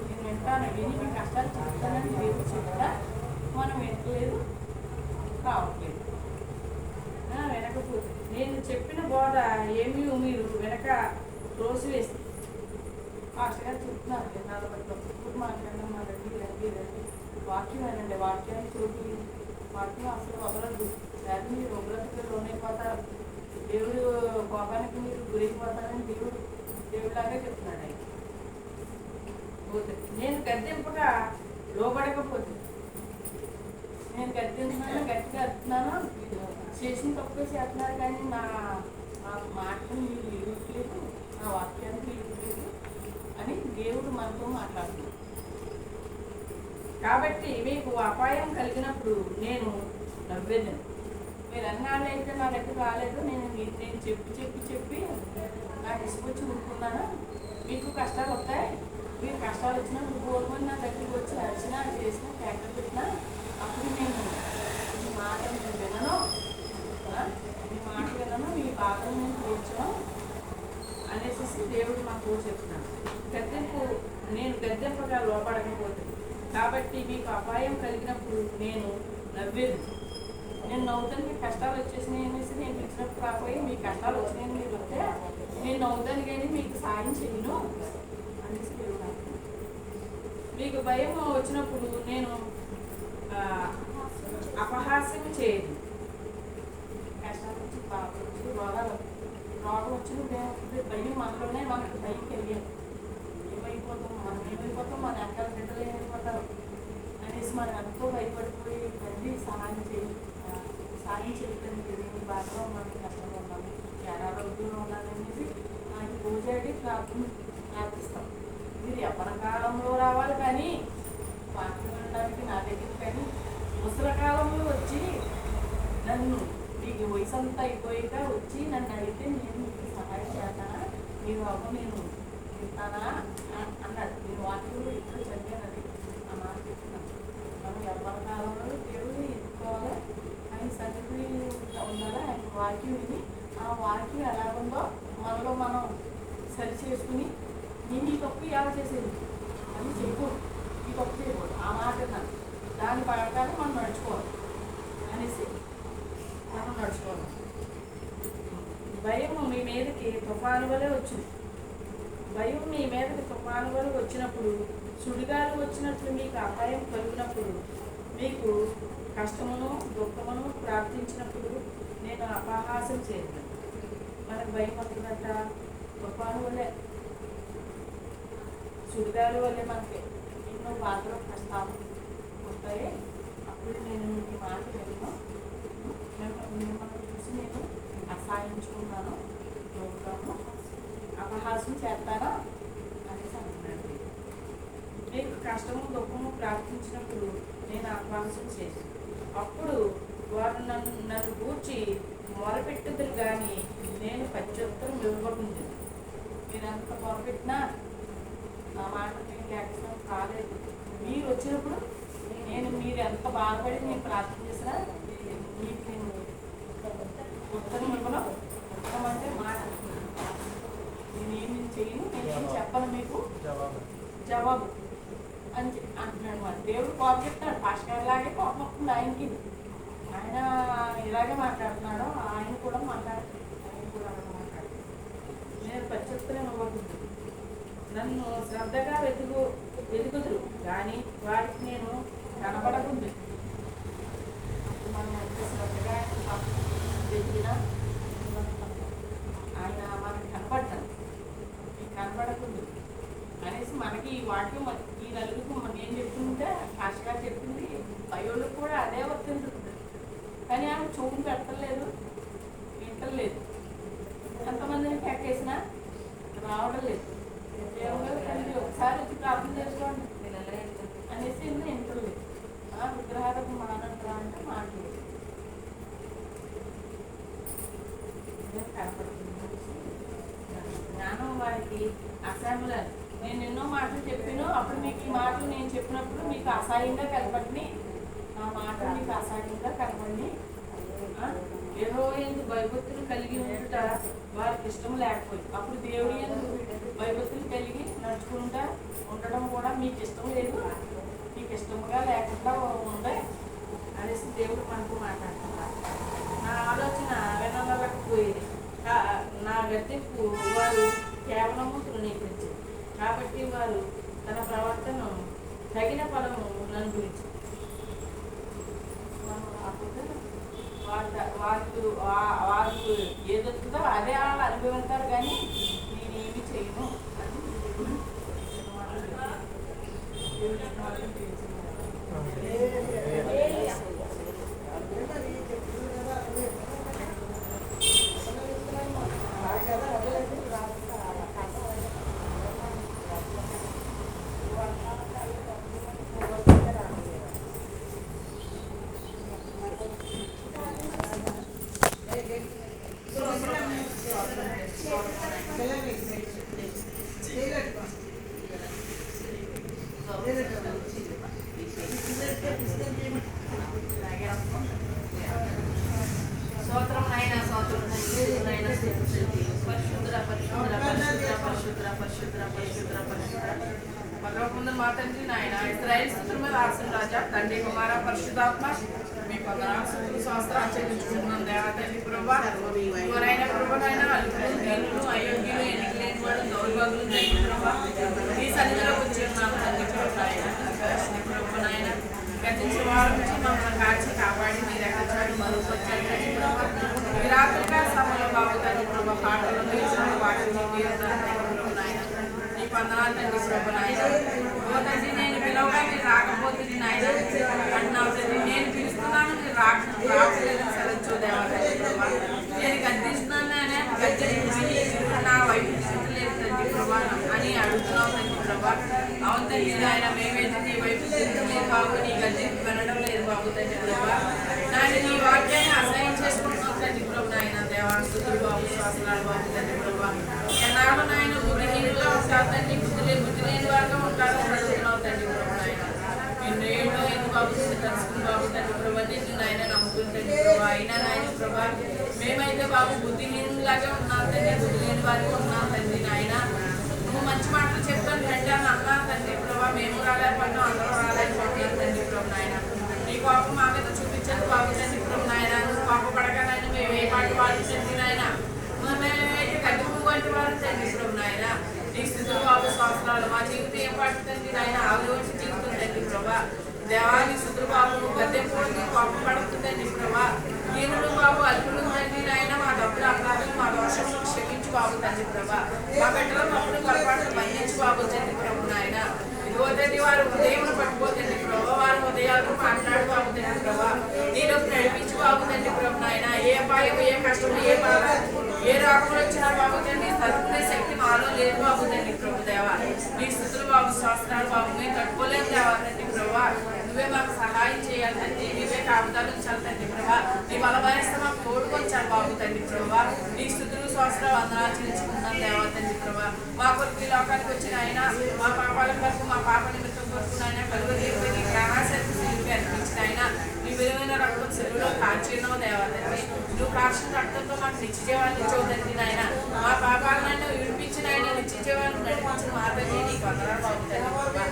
నేను వింటాను, విని మీ కష్టాలు చెప్తానని దేవుడు చెప్తా. మనం వింటలేదు, రావట్లేదు. వెనకపోతే నేను చెప్పిన బోధ ఏమీ మీరు వెనక రోజు వేసి పాస్టర్ గారు చెప్తున్నారు. ఎన్నాళ్ళ బట్టి ఇప్పుడు మాట్లాడినా మా రండి రండి రండి, వాక్యం వినండి, వాక్యాన్ని చూపి వాక్యం అసలు వదలదు. లేదా మీరు ఉగ్రతకి లోనైపోతారు, దేవుడు కోపానికి మీరు గురైపోతారని దేవుడిలాగే చెప్తున్నాడు ఆయన. నేను గద్దెంపుగా లోబడకపోతే, నేను గద్దెంటున్నాను, గట్టిగా అడుగుతున్నాను, చేసిన తప్పు చేస్తున్నారు కానీ నా మాటను మీరు ఇవ్వట్లేదు, నా వాక్యాన్ని మీరు ఇవ్వట్లేదు అని దేవుడు మనతో మాట్లాడుతున్నాడు. కాబట్టి మీకు అపాయం కలిగినప్పుడు నేను నవ్వేదాన్ని. మీరు అన్నాళ్ళు అయితే నా దగ్గర రాలేదు, నేను చెప్పి నాకు ఇసుకొచ్చి ఊరుకున్నాను. మీకు కష్టాలు వస్తాయి, మీకు కష్టాలు వచ్చినా మీరు కోరుకొని నా దగ్గరికి వచ్చి అరిచినా చేసినా ట్యాక్టర్ పెట్టినా అప్పుడు నేను మీ మాట వినను, మీ బాధను నేను తీర్చను అనేసి దేవుడు మాకు చెప్తున్నాను. నేను గద్దెంపగా లోపడకపోతే కాబట్టి బట్టి మీకు అపాయం కలిగినప్పుడు నేను నవ్వేది. నేను నవ్వుతానికి కష్టాలు వచ్చేసినాయి అనేసి నేను పిలిచినప్పుడు రాకపోయి మీ కష్టాలు వచ్చినాయని మీరు వస్తే నేను నవ్వుతాను కానీ మీకు సాయం చేయను అనేసి దేవుడు అంటున్నాడు. మీకు భయం వచ్చినప్పుడు నేను అపహాస్యం చేయదు. కష్టాలు వచ్చి పాపం వచ్చి రోగం వచ్చి భయం మనలోనే మనకు భయం కలిగాను. ఏమైపోతాం మన అక్కల బిడ్డలు ఏమైపోతారు అనేసి మనం ఎంతో భయపడిపోయి మళ్ళీ సాయం చేయటం లేదు. బాగా మనకి కష్టంగా ఉన్నాను, అనారోగ్యంగా ఉన్నాను అనేసి నాకు పూజాడి ప్రార్థిస్తాం. మీరు ఎవరి కాలంలో రావాలి కానీ వాక్యం వినడానికి నా దగ్గర కానీ ముసలి కాలంలో వచ్చి నన్ను మీకు వయసు అంతా అయిపోయాక వచ్చి నన్ను అడిగితే నేను మీకు సహాయం చేస్తానా, మీరు అవ్వ నేను చెప్తానా అన్నాడు. నేను వాక్యంలో ఇక్కడ చదివానది ఆ మాట చెప్తున్నాను. మనం ఎవరి కాలంలో దేవుడిని ఎత్తుకోవాలి, ఆయన సన్నిధి ఉండాలి, ఆయన వాక్యం విని ఆ వాక్యం ఎలా ఉందో మనలో మనం సరి చేసుకుని నేను ఈ తప్పు ఎలా చేసేది అని చేయకూడదు, ఈ తప్పు చేయకూడదు ఆ మాట విన్నాను. దాని ప్రకారం మనం నడుచుకోవాలి అనేసి మనం నడుచుకోవాలి. భయం మీ మీదకి తుఫాను వలె వచ్చింది. భయం మీ మీదకి తుఫాను వలె వచ్చినప్పుడు, సుడిగాలు వచ్చినట్లు మీకు అపాయం కలిగినప్పుడు, మీకు కష్టమును దుఃఖమును ప్రార్థించినప్పుడు నేను అపహాస్యం చేయను. మనకు భయం వస్తుందంట, తుఫాను వలె సుడిగాలు వల్లే మనకి ఎన్నో బాధలు కష్టాలు వస్తాయి. అప్పుడు నేను ఈ మాట మిమ్మల్ని చూసి నేను అసహాయించుకున్నాను, నవ్వుతాను, అపహాస్యం చేస్తాను అనేసి అంటున్నాడు. మీకు కష్టము దుఃఖము ప్రార్థించినప్పుడు నేను అపహాస్యం చేశాను. అప్పుడు వారు నన్ను కూర్చి మొరపెట్టుదురు కానీ నేను ప్రత్యుత్తరం ఇవ్వకుండా. మీరు ఎంత మొరపెట్టినా నా మాట నేను యాక్సిడెంట్ కాలేదు. మీరు వచ్చినప్పుడు మీరు ఎంత బాధపడి నేను ప్రార్థన చేసినా మీకు నేను ఉత్తరం ఇవ్వను. ఉత్తరం అంటే మాట నేనేమి చేయను, నేనేం చెప్పను, మీకు జవాబు అని అంటున్నాడు. మరి దేవుడు కోపం చెప్తాడు, పాస్టర్ లాగే కోపం వస్తుంది ఆయనకి. ఆయన ఇలాగే మాట్లాడుతున్నాడు, ఆయన కూడా మాట్లాడుతున్నాడు. నేను ప్రత్యుత్తరం ఇవ్వకూడదు. నన్ను శ్రద్ధగా వెతుకుదురు కానీ వాడికి నేను కనబడకుంది. మనం ఎంత శ్రద్ధగా వెతికినా ఆయన మనకి కనపడతాను, మీకు కనబడకుంది అనేసి మనకి ఈ వాక్యం ఈ నలుగురికి నేను చెప్తుంటే కాశగా చెప్పింది పయోళ్ళకి కూడా అదే వర్తింటుంది. కానీ ఆమె చూపు పెట్టలేదు, వింటలేదు. ఎంతమందిని ప్యాకేసినా రావడం లేదు. ఒకసారి వచ్చి ప్రార్థన చేసుకోండి అనేసి ఇంటర్వ్యూ విగ్రహాలకు మానంటారా అంటే మాట్లాడు కనపడుతుంది. జ్ఞానం వారికి అసహ్యంగా నేను ఎన్నో మాటలు చెప్పాను. అప్పుడు మీకు ఈ మాటలు నేను చెప్పినప్పుడు మీకు అసహ్యంగా కనపడి ఆ మాటలు మీకు అసహ్యంగా కనపడి యెహోవా యందు భయభక్తులు కలిగి ఉండుట వారికి ఇష్టం లేకపోయింది. అప్పుడు దేవుడి యందు భయభక్తులు కలిగి నడుచుకుంటా ఉండడం కూడా మీకు ఇష్టం లేదు, మీకు ఇష్టంగా లేకుండా ఉండే అనేసి దేవుడు మనకు మాట్లాడుతున్నారు. నా ఆలోచన వినబడకపోయేది, నా గద్దెకు వారు కేవలము తృణీకరించారు. కాబట్టి వారు తన ప్రవర్తన తగిన ఫలము నన్ను గురించి వారికి ఏదొస్తుందో అదే వాళ్ళు అనుభవిస్తారు. కానీ నేనేమి చేయను అని స్తోత్రం నాయనా, స్తోత్రం నాయనా, పరిశుద్ధ పరిశుద్ధ పరిశుద్ధ పరిశుద్ధ పరిశుద్ధ పరిశుద్ధ పరిశుద్ధ పరలోకమందున్న మా తండ్రి నాయన ఇశ్రాయేలు స్తుతుల మీద దాసులు రాజా తండ్రి కుమార పరిశుద్ధాత్మ మీ పదనాలు శాస్త్రాలు చెల్లించుకుంటున్నాం దేవా తండ్రి ప్రభా ఎవరైనా ప్రభానైనా అల్పులు దీనులు అయోగ్యులు ఎన్నిక లేని వాడు దౌర్భాగ్యులు తండ్రి ప్రభా ఈ సన్నిధిలోకి వచ్చి ఉన్నాము తండ్రి ప్రభానైనా గతించిన వారి నుంచి మమ్మల్ని కాచి కాపాడి మీ దగ్గర చాటు మరుగుపరిచారు తండ్రి ప్రభా ఈ రాత్రిగా సమయంలో బాబు తండ్రి ప్రభా పాటలు నిలిచిన వాటిని ప్రభానైనా ఈ వందనాలు తండ్రి ప్రభానైనా ఓ తండ్రి నేను పిలవగా మీరు రాకపోతే నాయన అంటున్నావు తండ్రి నేను పిలుస్తున్నాను మీరు రావట్లేదని సెలవు దేవా తండ్రి ప్రభా నేను గద్దిస్తున్నాను నా వైపు లేదు తండ్రి ప్రభా అని అడుగుతున్నావు తండ్రి ప్రభా అవును తండ్రి ఆయన మేమైతే నీ వైపు లేదు బాబు నీ గద్దె వినడం లేదు బాబు తండ్రి ప్రభా నాయన నీ వాక్యాన్ని అసహ్యం చేసుకుంటున్నావు తండ్రి ప్రభు నాయన దేవాస్తుతులు బాబు శ్వాసనాలు బాబు తండ్రి ప్రభా ఎన్నాళ్ళు నాయన బుద్ధిహీనులుగా ఉంటారు తండ్రి బుద్ధి లేని వారుగా ఉంటారు అడుగుతున్నావు తండ్రి ప్రభు నాయన ఎన్నో ఎందుకు బాబు తెలుసుకుని బాబు తండ్రి ప్రభా నిన్ను నాయన నమ్ముకుంటుంది ప్రభా అయినా నాయన ప్రభా మేమైతే బాబు బుద్ధిహీనులాగా ఉన్నాం తండ్రి బుద్ధి లేని వారిగా ఉన్నాం తండ్రి నాయన నువ్వు మంచి మాటలు చెప్తాను తండ్రి అని అన్నా తండ్రి ప్రభా మేము రాలేకపోయినాం అందరూ రాలేకపోతున్నాం తండ్రి ప్రభు నాయన నీ కోపం మా మీద చూపించదు బాబు తండ్రి ప్రభు నాయన నువ్వు కోపపడగానైనా మేము ఏ పాటి వాళ్ళు తండ్రి నాయన మేమైతే కట్టుకు వంటి వారు తండ్రి ప్రభు నాయన నీ స్థితులు బాబు సంవత్సరాలు మా జీవితం ఏం పడుతుంది నాయన ఆలోచి జీవితం తండ్రి ప్రభా దేవాన్ని స్థుతులు బాబు గద్దెపోయి కోపం పడుతుందండి ప్రభా దీనులు బాబు అల్పులు తండ్రి నాయన మా తప్పులు అపరాధులు మా దోషములను క్షమించు బాబు తండ్రి ప్రభా మా బిడ్డల తప్పులు పొరపాట్లు మన్నించు బాబు తండ్రి ప్రభు నాయన ఇదిగో తండ్రి వారు ఉదయం పట్టుకోతండి ప్రభా వారు ఉదయాలు మాట్లాడు బాబు తండ్రి ప్రభా నేను నడిపించు బాబు తండ్రి ప్రభు నాయన ఏ అపాయం ఏ కష్టం ఏ బాధ ఏ రాకుండా వచ్చినా బాబు తండ్రి తట్టుకునే శక్తి మాలో లేదు బాబు తండ్రి ప్రభు దేవా నీ స్థుతులు బాబు శాస్త్రాలు బాబు మేము తట్టుకోలేము దేవా తండ్రి ప్రభా నువ్వే మాకు సహాయం చేయాలి తండ్రి నువ్వే కాపుదాలు ఉంచాలి తండ్రి ప్రభా నీ బలపరిస్తే మాకు తోడుకొచ్చాలి బాబు తండ్రి ప్రభా నీ స్థుతులు శాస్త్రాలు వందనాలు చెల్లించుకున్నాను దేవా తండ్రి ప్రభా మా కొరకు ఈ లోకానికి వచ్చిన ఆయన మా పాపాల కొరకు మా పాప నిమిత్తం కొరకు ఆయన కలుగుదేవి నీ ప్రాణాశక్తి అనిపించిన ఆయన నీ విలువైన రక్తం చెరువులో కాల్చినావు దేవా తండ్రి నువ్వు కాల్చిన రక్తంతో మాకు నిత్యజీవాన్ని ఇచ్చావు తండ్రి నాయన మా పాపాలను విడిపించిన ఆయన నిత్యజీవాన్ని నడిపించిన మాత్రమే నీకు వందనాలు బాబు తండ్రి ప్రభా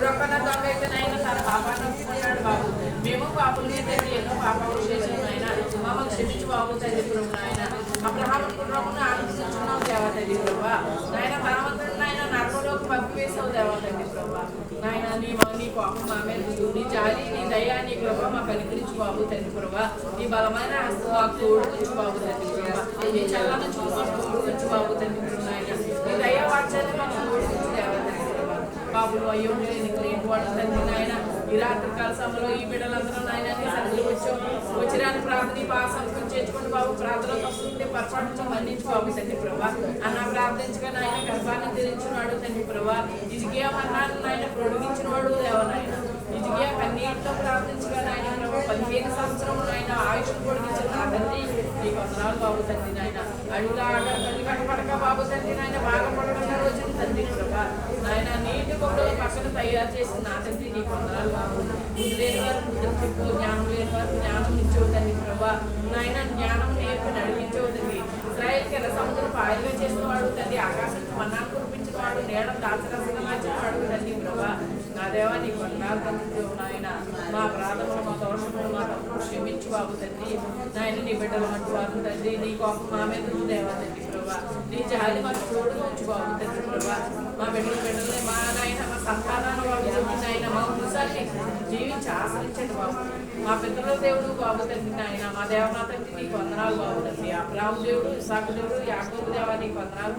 రొక్కన దొంగ అయితే నాయన తన పాపాన్ని ఒప్పుకున్నాడు బాబు మేము పాపలు తండ్రి ఎన్నో పాపాలు చేసాము ఆయన మమ్మల్ని క్షమించు బాబు తండ్రి ప్రభు నాయన అబ్రహాము కుటుంబమును ఆనందించున్నావు దేవా తండ్రి ప్రభా నాయన ధనవంతుడు నాయన నరకంలోకి పంపివేసావు దేవా తండ్రి ప్రభా నాయన నీ కోపం మా మీద నీ జాలి నీ దయ నీ ప్రభా మాకు అనుగ్రహించు బాబు తండ్రి ప్రభా నీ బలమైన హస్తం మాకు తోడుకొచ్చు బాబు తండ్రి ప్రభా నీ చల్లని చూపు మాకు తోడుకొచ్చు బాబు తండ్రి ప్రభు నాయన నీ దయ వాక్యాన్ని మాకు తోడుకొచ్చు దేవా తండ్రి ప్రభా బాబులు అయ్యో నీకు లేని వాడు తండ్రి నాయన ఈ రాత్రి కాల సమయంలో ఈ బిడ్డలందరూ నాయన నీ సన్నిధికి వచ్చాం వచ్చిరాని ప్రార్థన పాసం చేసుకుని బాబు ప్రార్థన వస్తుంటే పొరపాటు మన్నించు బాబు తండ్రి ప్రభా అన్న ప్రార్థించగా నాయన గర్భాన్ని తెరించినాడు తండ్రి ప్రభా ఇదిగే అన్నాడు నాయన పొడిగించిన వాడు దేవనాయన ఇదిగే కన్నీటితో ప్రార్థించగా నాయన ప్రభా 15 సంవత్సరములు నాయన ఆయుష్ పొడిగించిన నా తండ్రి నీకు వందనాలు బాబు తండ్రి నాయన అడుగులాగా తల్లి కట్టపడక బాబు తండ్రి నాయన బాగా పడకుండా రోజున తండ్రి ప్రభా నాయన నీటి కొడుకు పక్కన తయారు చేసిన నా తండ్రి నీకు వందనాలు బాబు బుద్ధి లేని వారు బుద్ధి చెప్పు జ్ఞానం లేని వారు జ్ఞానం ఇచ్చేవు తండ్రి ప్రభా నాయన జ్ఞానం నేర్పి నడిపించేవు తండ్రి ఇశ్రాయేలుకి ఎర్ర సముద్రం పాయలుగా చేసిన వాడు తండ్రి ఆకాశం మన్నాను కురిపించిన వాడు నేడం దాచరసంగా మార్చిన వాడు తండ్రి ప్రభా నా దేవా నీకు వందనాలు తండ్రి నాయన మా ప్రార్థనలు మా దోషములు మా తప్పులు క్షమించు బాబు తండ్రి నాయన నీ బిడ్డలు మట్టు వారు తండ్రి నీ కోపం మా మీద దేవా తండ్రి ప్రభా నీ జాలి మాకు తోడుగా ఉంచు బాబు తండ్రి ప్రభా మా బిడ్డలు మా నాయన మా సంతానాన్ని బాబు నాయన మా వంశాన్ని జీవించి ఆశ్రయించండి బాబు మా పితరుల దేవుడు బాబు తండ్రి నాయన మా దేవమా తండ్రి నీకు వందనాలు బాబు తండ్రి అబ్రాహ్మ దేవుడు ఇస్సాకు దేవుడు యాకోబు దేవా నీకు వందనాలు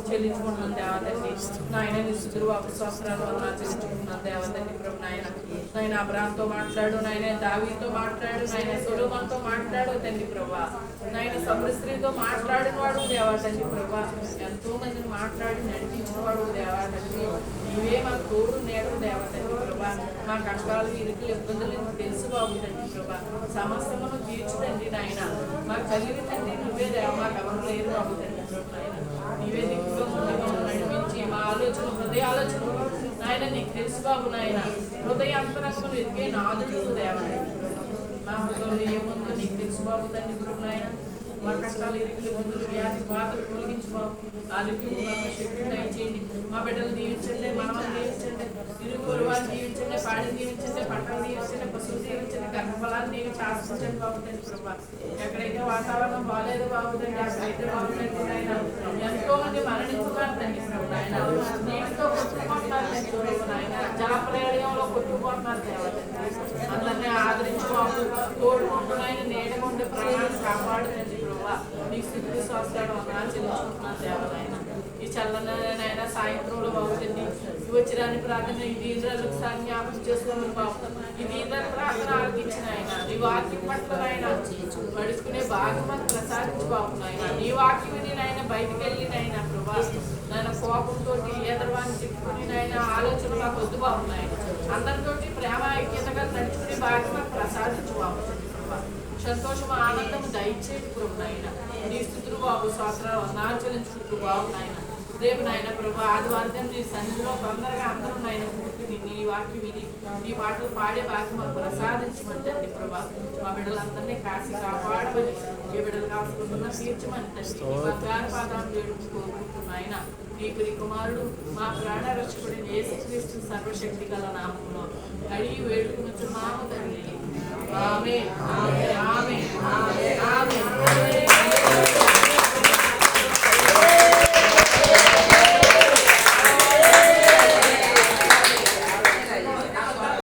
చెల్లించుకుంటున్నాను దేవా తండ్రి నాయన నీ స్థుతులు బాబు స్వస్త్రాలు వందనాలు చెల్లించుకుంటున్నాను దేవా తండ్రి ప్రభు నాయన నాయన అబ్రాహ్మతో మాట్లాడు నాయన దావీదుతో మాట్లాడు నాయన సొలొమోనుతో మాట్లాడు తండ్రి ప్రభా నాయన సమరస్త్రీతో మాట్లాడిన వాడు దేవా తండ్రి ప్రభా ఎంతో మందిని మాట్లాడి నడిపించిన వాడు దేవా తండ్రి ఇవే మాకు తోడు నేడు దేవా తండ్రి ప్రభా మా కష్టాలు ఇరుకులు ఇబ్బందులు తెలుసు బాబు తండ్రి ప్రభా సమస్తమును తీర్చుతండి నాయన మా కలిగి తండ్రి నువ్వే దేవ మాకు ఎవరు లేరు బాబు తండ్రి ప్రభు నాయన నీవే దిక్కులో నడిపించి మా ఆలోచన హృదయ ఆలోచన నాయన నీకు తెలుసు బాబు నాయన హృదయ అంతరంగములు ఎదిగే నాదుడు దేవా మా హృదయం ఏముందో నీకు తెలుసు బాబు తండ్రి ప్రభు నాయన మా కష్టాలు ఇరుకులు ముందు వ్యాధి బాధలు తొలగించి బాబు ఆరోగ్యం శక్తి దయచేయండి. మా బిడ్డలు దీవించండి, మనవలు దీవించండి, ఇరువురు వారిని దీవించండి, పాడిని దీవించండి, పంటలు దీవించండి, పశువులు దీవించండి, గర్భఫలాన్ని దీవించి ఆశించండి బాగుంటుంది ప్రభా. ఎక్కడైతే వాతావరణం బాగాలేదు బాగుందండి, అక్కడైతే బాగుందండి ఆయన. ఎంతో మంది మరణించుకుంటారండి ప్రభు ఆయన. నీటితో కొట్టుకుంటున్నారు ప్రభు ఆయన, జలప్రయాణంలో కొట్టుకుంటున్నారు దేవతండి. అందరినీ ఆదరించి బాబు తోడుకుంటున్నాయని నేడకుండే ప్రాణాన్ని కాపాడుతుంది ప్రభా. నీకు స్థితి స్వస్థాడు వందనాలు చెల్లించుకుంటున్నాను దేవనైనా. ఈ చల్లనైనా సాయంత్రంలో బాగుంటుంది. వచ్చిరాని ప్రార్థన ఈ దీర్ఘాలకు సారి జ్ఞాపకం చేసుకోమని బాబు. ఈ దీర్ఘాల ప్రార్థన ఆలకించిన ఆయన నీ వాక్యం పట్ల ఆయన పడుకునే భాగం అని ప్రసాదించి బాబు ఆయన. నీ వాక్యం నేను బయటికి వెళ్ళి నైనా ప్రభా నాయన కోపంతో ఎదరవాన్ని తిట్టుకుని నాయన ఆలోచన మాకు వద్దు బాబు నాయన. అందరితోటి ప్రేమ ఐక్యతగా నడుచుకునే భాగ్యం మాకు ప్రసాదించు బాబు ప్రభా. సంతోషం ఆనందం దయచేది ప్రభు నాయన. నీ స్థితులు బాబు స్వాతంత్రాలు వందాచరించుకుంటూ బాబు నాయన. రేపు నాయన ప్రభు ఆదివారం నీ సన్నిధిలో తొందరగా అందరూ నాయన కూర్చుని నీ వాక్యం విని నీ పాటలు పాడే భాగ్యం మాకు ప్రసాదించమని తండ్రి ప్రభా. మా బిడ్డలందరినీ కాసి కాపాడమని ఏ బిడ్డలు కాసుకుంటున్నా తీర్చమని తండ్రి నీ బంగారు పాదాలు వేడుకోరుకుంటున్నాయన. నీ ప్రియ కుమారుడు మా ప్రాణ రక్షకుడిని యేసుక్రీస్తు సర్వశక్తి గల నామములో అడిగి వేడుకునుచున్నాము తండ్రి. ఆమేన్.